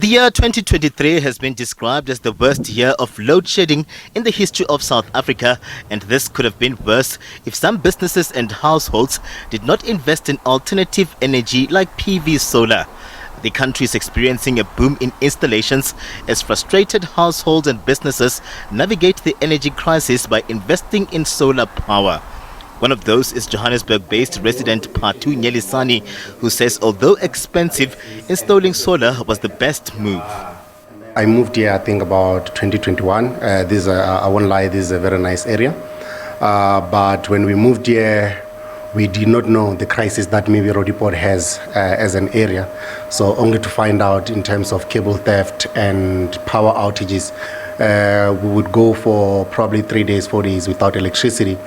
The year 2023 has been described as the worst year of load shedding in the history of South Africa, and this could have been worse if some businesses and households did not invest in alternative energy like PV solar. The country is experiencing a boom in installations as frustrated households and businesses navigate the energy crisis by investing in solar power. One of those is Johannesburg-based resident Patu Nyelisani, who says although expensive, installing solar was the best move. I moved here, I think, about 2021. I won't lie, this is a very nice area. But when we moved here, we did not know the crisis that maybe Rodiport has as an area. So only to find out in terms of cable theft and power outages, we would go for probably 3 days, 4 days without electricity.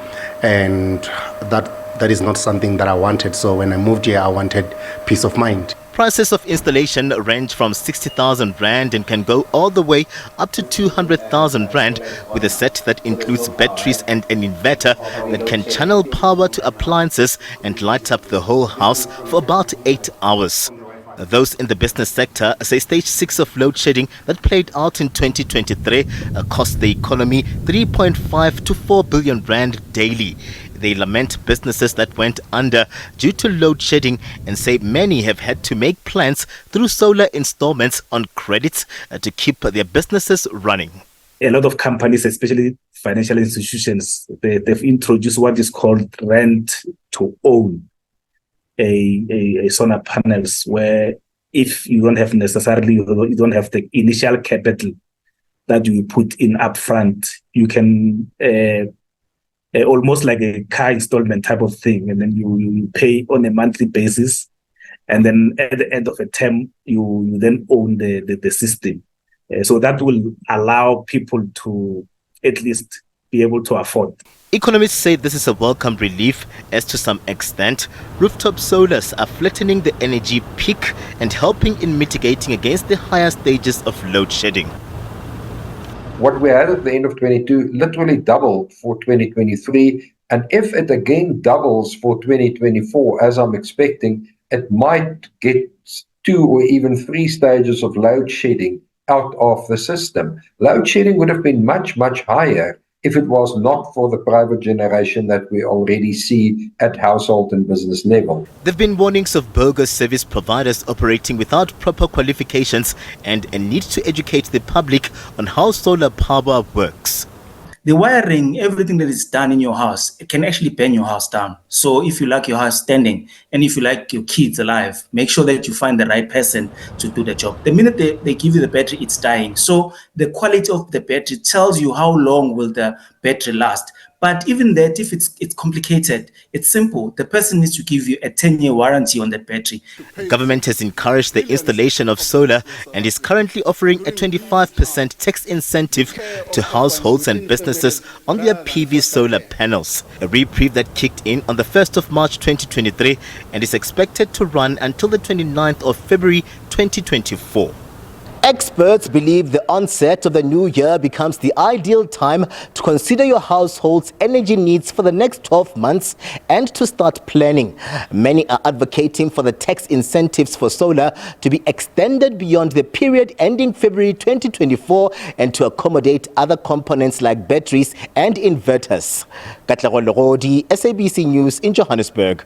And that is not something that I wanted. So when I moved here, I wanted peace of mind. Prices of installation range from 60,000 Rand and can go all the way up to 200,000 Rand with a set that includes batteries and an inverter that can channel power to appliances and light up the whole house for about 8 hours. Those in the business sector say stage 6 of load shedding that played out in 2023 cost the economy 3.5 to 4 billion Rand daily. They lament businesses that went under due to load shedding and say many have had to make plans through solar installments on credits to keep their businesses running. A lot of companies, especially financial institutions, they've introduced what is called rent to own a solar panels, where if you don't have necessarily, you don't have the initial capital that you put in upfront, you can almost like a car installment type of thing, and then you pay on a monthly basis, and then at the end of a term you then own the system. So that will allow people to at least be able to afford. Economists say this is a welcome relief, as to some extent rooftop solars are flattening the energy peak and helping in mitigating against the higher stages of load shedding. What we had at the end of 22 literally doubled for 2023, and if it again doubles for 2024, as I'm expecting, it might get 2 or even 3 stages of load shedding out of the system. Load shedding would have been much, much higher if it was not for the private generation that we already see at household and business level. There have been warnings of bogus service providers operating without proper qualifications and a need to educate the public on how solar power works. The wiring, everything that is done in your house, it can actually burn your house down. So if you like your house standing and if you like your kids alive, make sure that you find the right person to do the job. The minute they give you the battery, it's dying. So the quality of the battery tells you how long will the battery last. But even that, if it's complicated, it's simple. The person needs to give you a 10-year warranty on that battery. Government has encouraged the installation of solar and is currently offering a 25% tax incentive to households and businesses on their PV solar panels. A reprieve that kicked in on the 1st of March 2023 and is expected to run until the 29th of February 2024. Experts believe the onset of the new year becomes the ideal time to consider your household's energy needs for the next 12 months and to start planning. Many are advocating for the tax incentives for solar to be extended beyond the period ending February 2024 and to accommodate other components like batteries and inverters. Katlego, Legodi, SABC News in Johannesburg.